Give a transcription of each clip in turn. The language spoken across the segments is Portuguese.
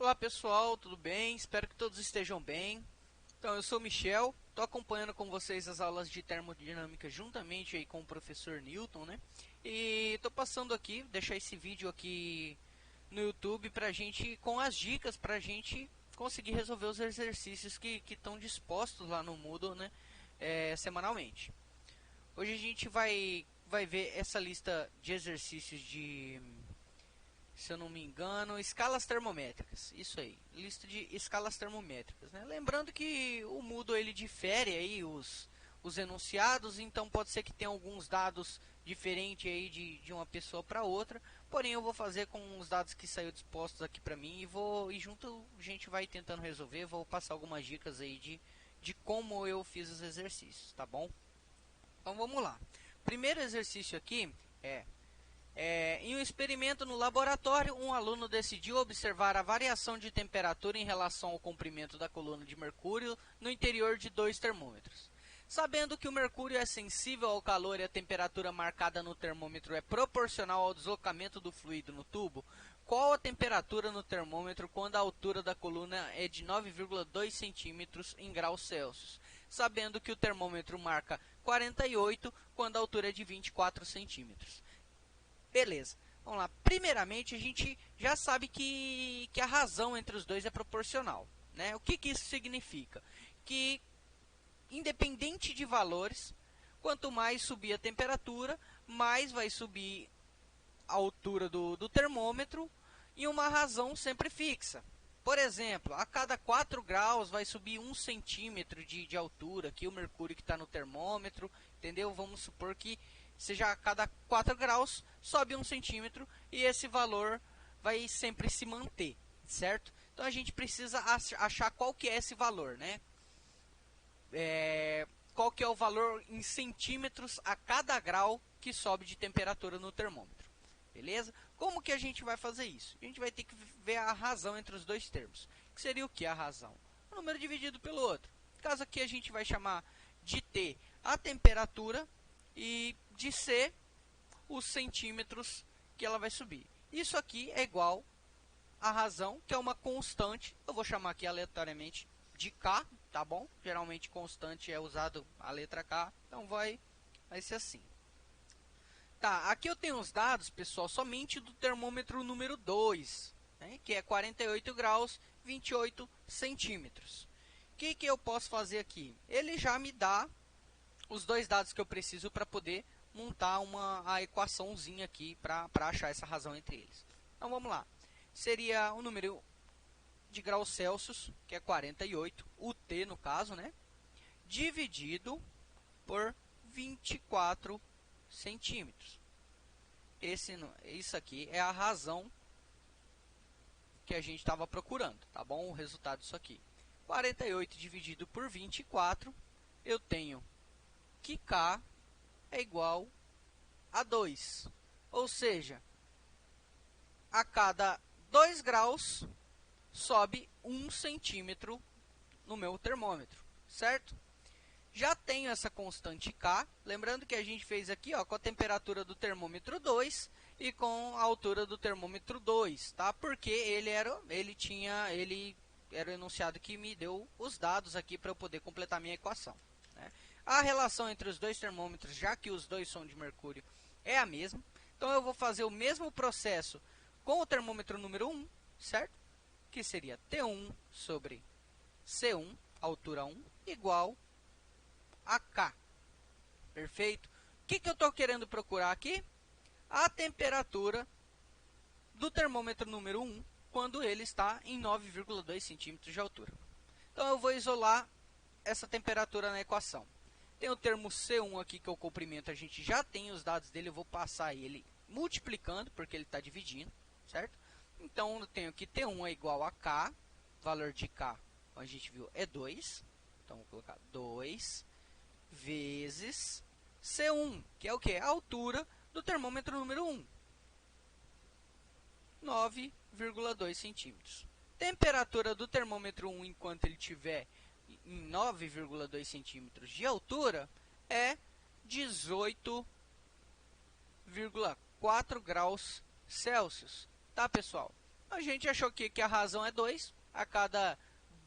Olá pessoal, tudo bem? Espero que todos estejam bem. Então, eu sou o Michel, estou acompanhando com vocês as aulas de termodinâmica juntamente aí com o professor Newton, né? E estou passando aqui, deixar esse vídeo aqui no YouTube pra gente, com as dicas pra gente conseguir resolver os exercícios que estão dispostos lá no Moodle, né? Semanalmente. Hoje a gente vai ver essa lista de exercícios de, se eu não me engano, escalas termométricas. Isso aí, lista de escalas termométricas, né? Lembrando que o Moodle ele difere aí os enunciados, então pode ser que tenha alguns dados diferentes aí de uma pessoa para outra. Porém, eu vou fazer com os dados que saiu dispostos aqui para mim e junto a gente vai tentando resolver. Vou passar algumas dicas aí de como eu fiz os exercícios, tá bom? Então vamos lá. Primeiro exercício aqui em um experimento no laboratório, um aluno decidiu observar a variação de temperatura em relação ao comprimento da coluna de mercúrio no interior de dois termômetros. Sabendo que o mercúrio é sensível ao calor e a temperatura marcada no termômetro é proporcional ao deslocamento do fluido no tubo, qual a temperatura no termômetro quando a altura da coluna é de 9,2 centímetros em graus Celsius? Sabendo que o termômetro marca 48 quando a altura é de 24 centímetros. Beleza, vamos lá. Primeiramente, a gente já sabe que a razão entre os dois é proporcional, né? O que isso significa? Que, independente de valores, quanto mais subir a temperatura, mais vai subir a altura do termômetro em uma razão sempre fixa. Por exemplo, a cada 4 graus vai subir 1 centímetro de altura, aqui o mercúrio que está no termômetro, entendeu? Vamos supor que seja a cada 4 graus sobe 1 centímetro e esse valor vai sempre se manter, certo? Então a gente precisa achar qual que é esse valor, né? Qual que é o valor em centímetros a cada grau que sobe de temperatura no termômetro. Beleza? Como que a gente vai fazer isso? A gente vai ter que ver a razão entre os dois termos. Que seria o que a razão? O número dividido pelo outro. No caso aqui a gente vai chamar de T a temperatura e de C os centímetros que ela vai subir. Isso aqui é igual à razão, que é uma constante. Eu vou chamar aqui aleatoriamente de K, tá bom? Geralmente constante é usado a letra K, então vai ser assim. Tá, aqui eu tenho os dados, pessoal, somente do termômetro número 2, né, que é 48 graus, 28 centímetros. O que eu posso fazer aqui? Ele já me dá os dois dados que eu preciso para poder montar a equaçãozinha aqui para achar essa razão entre eles. Então, vamos lá. Seria o número de graus Celsius, que é 48, o T no caso, né? Dividido por 24 centímetros. Isso aqui é a razão que a gente estava procurando, tá bom? O resultado disso aqui. 48 dividido por 24, eu tenho que K é igual a 2. Ou seja, a cada 2 graus sobe 1 centímetro no meu termômetro, certo? Já tenho essa constante K, lembrando que a gente fez aqui com a temperatura do termômetro 2 e com a altura do termômetro 2, tá? Porque ele era o enunciado que me deu os dados aqui para eu poder completar minha equação, né? A relação entre os dois termômetros, já que os dois são de mercúrio, é a mesma. Então, eu vou fazer o mesmo processo com o termômetro número 1, certo? Que seria T1 sobre C1, altura 1, igual a K. Perfeito? O que eu estou querendo procurar aqui? A temperatura do termômetro número 1, quando ele está em 9,2 centímetros de altura. Então, eu vou isolar essa temperatura na equação. Tem o termo C1 aqui, que é o comprimento, a gente já tem os dados dele, eu vou passar ele multiplicando, porque ele está dividindo, certo? Então, eu tenho que T1 é igual a K, valor de K, como a gente viu, é 2. Então, vou colocar 2 vezes C1, que é o que? A altura do termômetro número 1, 9,2 centímetros. Temperatura do termômetro 1 enquanto ele estiver em 9,2 centímetros de altura é 18,4 graus Celsius. Tá, pessoal? A gente achou que a razão é 2. A cada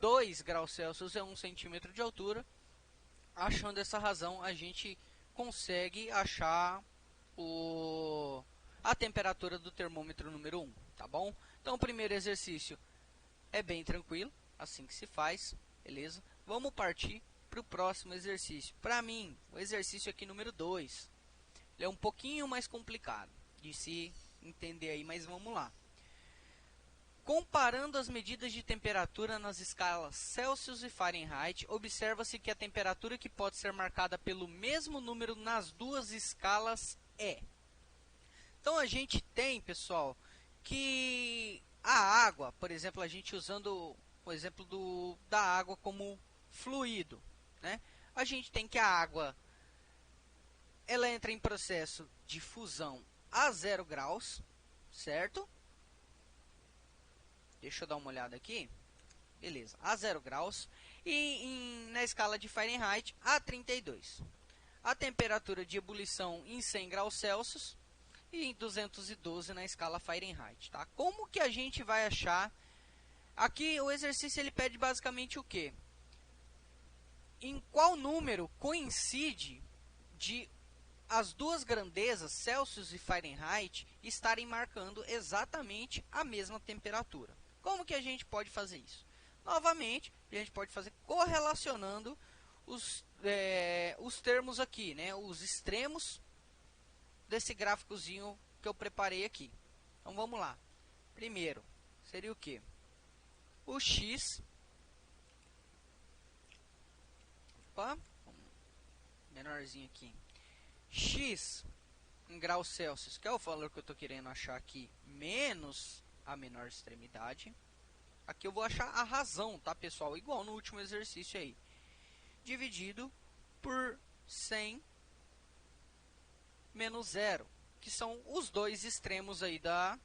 2 graus Celsius é 1 centímetro de altura. Achando essa razão, a gente consegue achar a temperatura do termômetro número 1, tá bom? Então, o primeiro exercício é bem tranquilo, assim que se faz, beleza? Vamos partir para o próximo exercício. Para mim, o exercício aqui número 2, ele é um pouquinho mais complicado de se entender aí, mas vamos lá. Comparando as medidas de temperatura nas escalas Celsius e Fahrenheit, observa-se que a temperatura que pode ser marcada pelo mesmo número nas duas escalas é. Então, a gente tem, pessoal, que a água, por exemplo, a gente usando o exemplo da água como fluido, né? A gente tem que a água ela entra em processo de fusão a 0 graus, certo? Deixa eu dar uma olhada aqui. Beleza, a 0 graus. E na escala de Fahrenheit, a 32. A temperatura de ebulição em 100 graus Celsius e em 212 na escala Fahrenheit. Tá? Como que a gente vai achar? Aqui o exercício ele pede basicamente o quê? Em qual número coincide de as duas grandezas, Celsius e Fahrenheit, estarem marcando exatamente a mesma temperatura? Como que a gente pode fazer isso? Novamente, a gente pode fazer correlacionando os termos aqui, né? Os extremos desse gráficozinho que eu preparei aqui. Então, vamos lá. Primeiro, seria o quê? O x. Opa, menorzinho aqui. X em graus Celsius, que é o valor que eu estou querendo achar aqui, menos a menor extremidade. Aqui eu vou achar a razão, tá, pessoal? Igual no último exercício aí. Dividido por 100 menos 0, que são os dois extremos aí da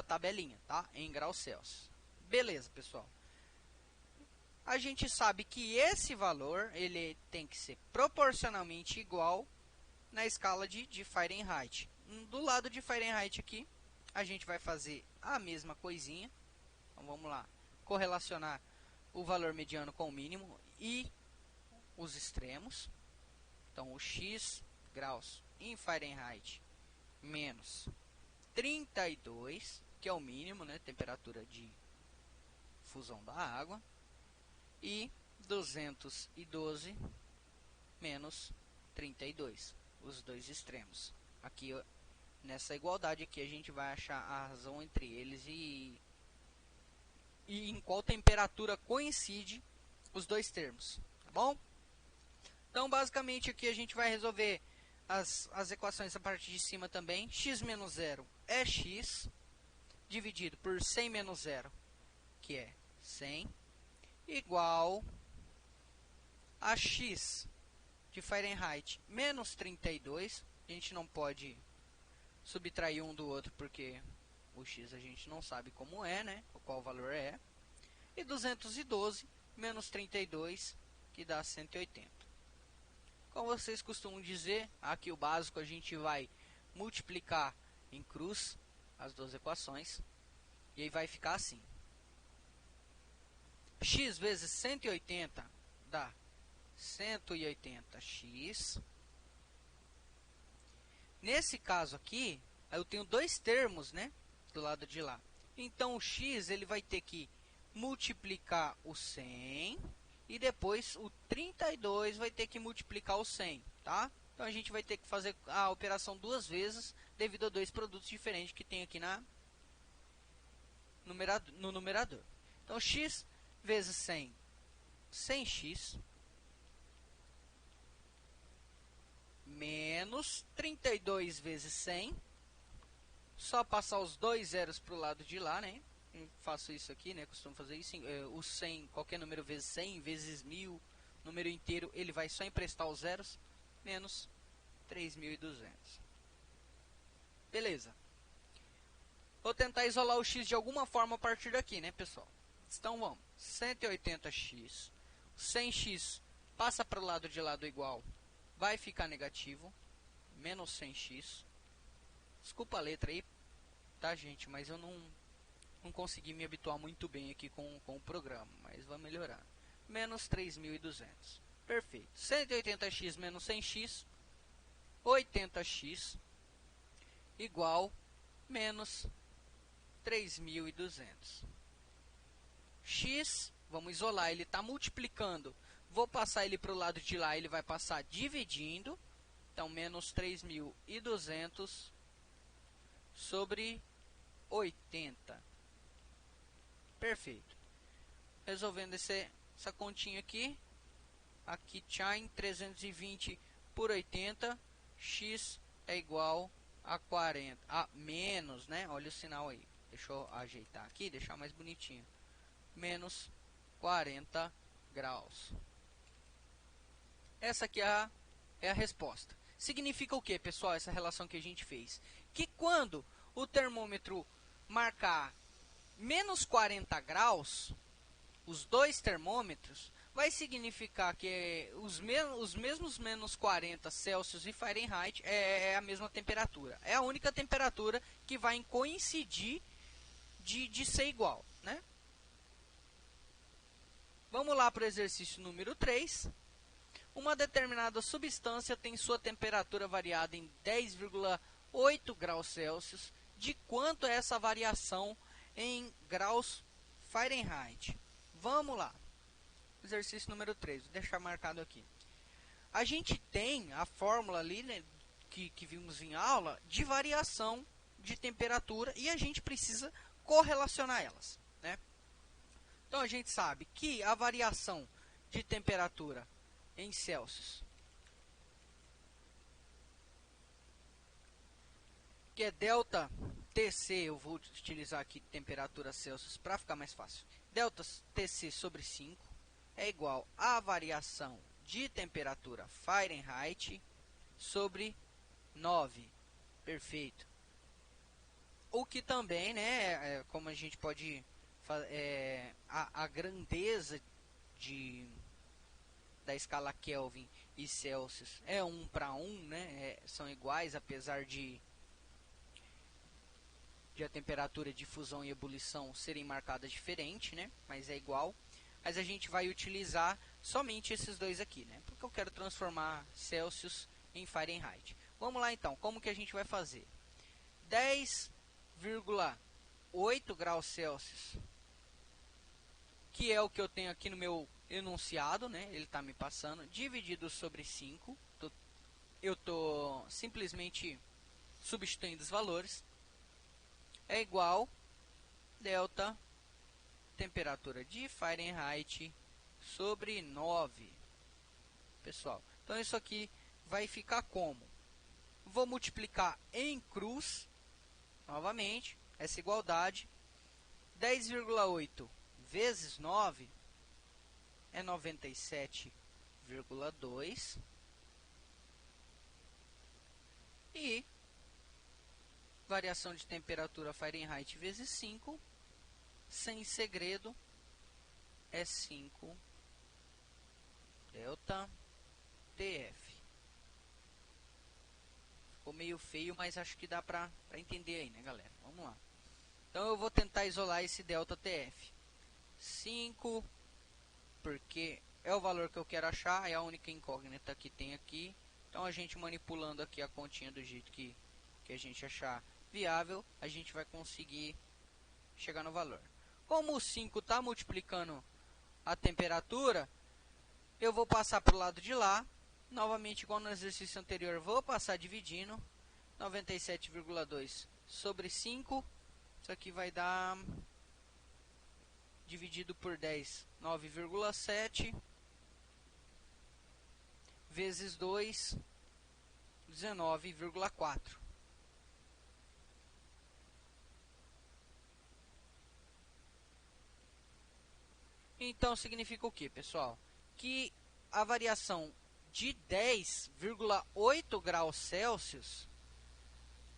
tabelinha, tá? Em graus Celsius. Beleza, pessoal. A gente sabe que esse valor ele tem que ser proporcionalmente igual na escala de Fahrenheit. Do lado de Fahrenheit aqui, a gente vai fazer a mesma coisinha. Então, vamos lá. Correlacionar o valor mediano com o mínimo e os extremos. Então, o x graus em Fahrenheit menos 32, que é o mínimo, né? Temperatura de fusão da água. E 212 menos 32, os dois extremos. Aqui, nessa igualdade aqui, a gente vai achar a razão entre eles e em qual temperatura coincide os dois termos, tá bom? Então, basicamente, aqui a gente vai resolver as equações a partir de cima também. X menos 0 é x, dividido por 100 menos 0, que é 100, igual a x de Fahrenheit menos 32. A gente não pode subtrair um do outro, porque o x a gente não sabe como é, né? Qual o valor é. E 212 menos 32, que dá 180. Como vocês costumam dizer, aqui o básico a gente vai multiplicar em cruz as duas equações. E aí vai ficar assim. X vezes 180 dá 180x. Nesse caso aqui, eu tenho dois termos, né, do lado de lá. Então, o x ele vai ter que multiplicar o 100 e depois o 32 vai ter que multiplicar o 100, tá? Então, a gente vai ter que fazer a operação duas vezes devido a dois produtos diferentes que tem aqui no numerador. Então, x vezes 100, 100x, menos 32 vezes 100, só passar os dois zeros para o lado de lá, né? Eu faço isso aqui, né? Costumo fazer isso. O 100, qualquer número vezes 100, vezes 1000, número inteiro, ele vai só emprestar os zeros, menos 3.200. Beleza. Vou tentar isolar o x de alguma forma a partir daqui, né, pessoal? Então, vamos. 180x. 100x passa para o lado de lá do igual. Vai ficar negativo. Menos 100x. Desculpa a letra aí. tá, gente? Mas eu não consegui me habituar muito bem aqui com o programa, mas vai melhorar. Menos 3.200. Perfeito. 180x menos 100x, 80x, igual menos 3.200. X, vamos isolar, ele está multiplicando. Vou passar ele para o lado de lá, ele vai passar dividindo. Então, menos 3.200 sobre 80. Perfeito. Resolvendo essa continha aqui. Aqui, chain 320 por 80. X é igual a 40. Menos, né? Olha o sinal aí. Deixa eu ajeitar aqui, deixar mais bonitinho. Menos 40 graus. Essa aqui é a resposta. Significa o que, pessoal, essa relação que a gente fez? Que quando o termômetro marcar menos 40 graus, os dois termômetros, vai significar que os mesmos menos 40 Celsius e Fahrenheit é a mesma temperatura. É a única temperatura que vai coincidir de ser igual, né? Vamos lá para o exercício número 3. Uma determinada substância tem sua temperatura variada em 10,8 graus Celsius. De quanto é essa variação em graus Fahrenheit? Vamos lá. Exercício número 3. Vou deixar marcado aqui. A gente tem a fórmula ali, né, que vimos em aula, de variação de temperatura, e a gente precisa correlacionar elas, né? Então, a gente sabe que a variação de temperatura em Celsius, que é delta TC, eu vou utilizar aqui temperatura Celsius para ficar mais fácil. Delta TC sobre 5 é igual à variação de temperatura Fahrenheit sobre 9. Perfeito. O que também, né, como a gente pode a grandeza da escala Kelvin e Celsius é 1 para 1, né, são iguais, apesar de a temperatura de fusão e ebulição serem marcadas diferente, né, mas é igual. Mas a gente vai utilizar somente esses dois aqui, né, porque eu quero transformar Celsius em Fahrenheit. Vamos lá então, como que a gente vai fazer? 10,8 graus Celsius, que é o que eu tenho aqui no meu enunciado, né? Ele está me passando, dividido sobre 5. Eu estou simplesmente substituindo os valores. É igual delta temperatura de Fahrenheit sobre 9. Pessoal, então isso aqui vai ficar como? Vou multiplicar em cruz, novamente, essa igualdade. 10,8 vezes 9 é 97,2. E variação de temperatura Fahrenheit vezes 5, sem segredo, é 5 delta TF. Ficou meio feio, mas acho que dá para entender aí, né, galera? Vamos lá. Então, eu vou tentar isolar esse delta TF. 5, porque é o valor que eu quero achar, é a única incógnita que tem aqui. Então, a gente manipulando aqui a continha do jeito que a gente achar viável, a gente vai conseguir chegar no valor. Como o 5 está multiplicando a temperatura, eu vou passar para o lado de lá. Novamente, igual no exercício anterior, vou passar dividindo. 97,2 sobre 5. Isso aqui vai dar, dividido por 10, 9,7. Vezes 2, 19,4. Então, significa o que, pessoal? Que a variação de 10,8 graus Celsius,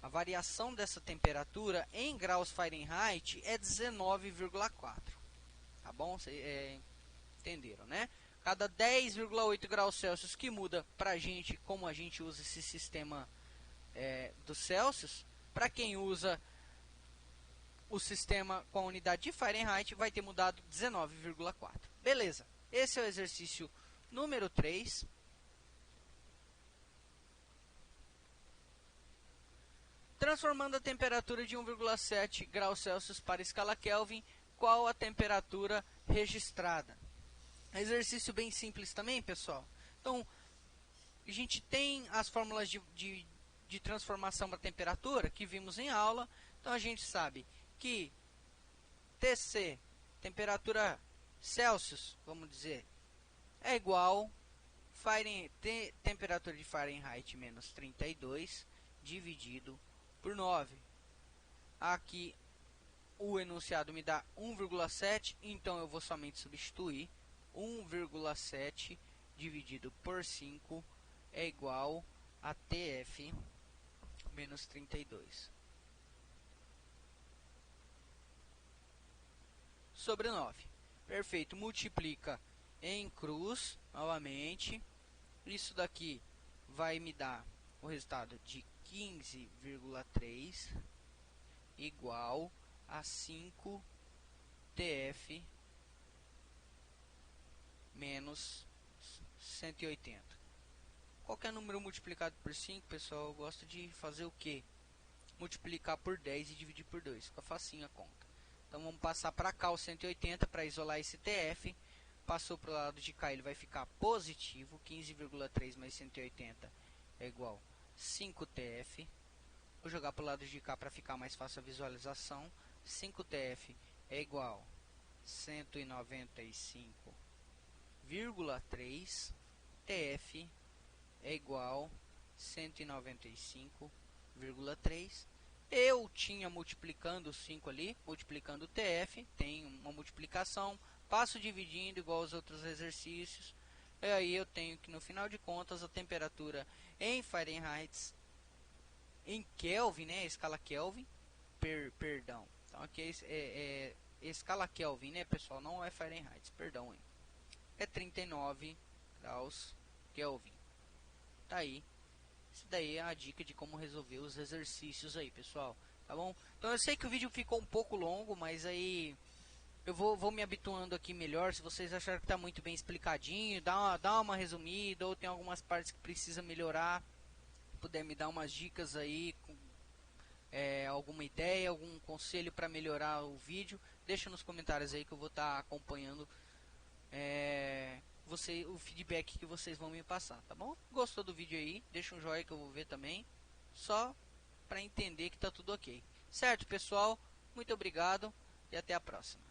a variação dessa temperatura em graus Fahrenheit é 19,4. Tá bom? Entenderam, né? Cada 10,8 graus Celsius que muda para a gente, como a gente usa esse sistema do Celsius, para quem usa o sistema com a unidade de Fahrenheit vai ter mudado 19,4. Beleza, esse é o exercício número 3. Transformando a temperatura de 1,7 graus Celsius para a escala Kelvin, qual a temperatura registrada? Exercício bem simples também, pessoal. Então, a gente tem as fórmulas de transformação para temperatura que vimos em aula. Então, a gente sabe que TC, temperatura Celsius, vamos dizer, é igual temperatura de Fahrenheit menos 32 dividido por 9. Aqui o enunciado me dá 1,7, então eu vou somente substituir 1,7 dividido por 5 é igual a TF menos 32 sobre 9. Perfeito, multiplica em cruz novamente. Isso daqui vai me dar o resultado de 15,3 igual a 5 TF menos 180. Qualquer número multiplicado por 5, pessoal, eu gosto de fazer o quê? Multiplicar por 10 e dividir por 2. Fica facinho a conta. Então, vamos passar para cá o 180 para isolar esse TF. Passou para o lado de cá, ele vai ficar positivo. 15,3 mais 180 é igual a 5 TF. Vou jogar para o lado de cá para ficar mais fácil a visualização. 5 TF é igual a 195,3. TF é igual a 195,3. Eu tinha multiplicando 5 ali, multiplicando o TF, tem uma multiplicação, passo dividindo igual aos outros exercícios. E aí eu tenho que no final de contas a temperatura em Fahrenheit, em Kelvin, né, escala Kelvin, perdão. Então aqui é escala Kelvin, né, pessoal, não é Fahrenheit, perdão, hein. É 39 graus Kelvin. Tá aí. Isso daí é a dica de como resolver os exercícios aí, pessoal. Tá bom? Então eu sei que o vídeo ficou um pouco longo, mas aí eu vou me habituando aqui melhor. Se vocês acharem que tá muito bem explicadinho, dá uma resumida, ou tem algumas partes que precisa melhorar, puder me dar umas dicas aí, alguma ideia, algum conselho para melhorar o vídeo, deixa nos comentários aí que eu vou estar acompanhando o feedback que vocês vão me passar, tá bom? Gostou do vídeo aí? Deixa um joinha que eu vou ver também, só para entender que tá tudo ok. Certo, pessoal? Muito obrigado e até a próxima.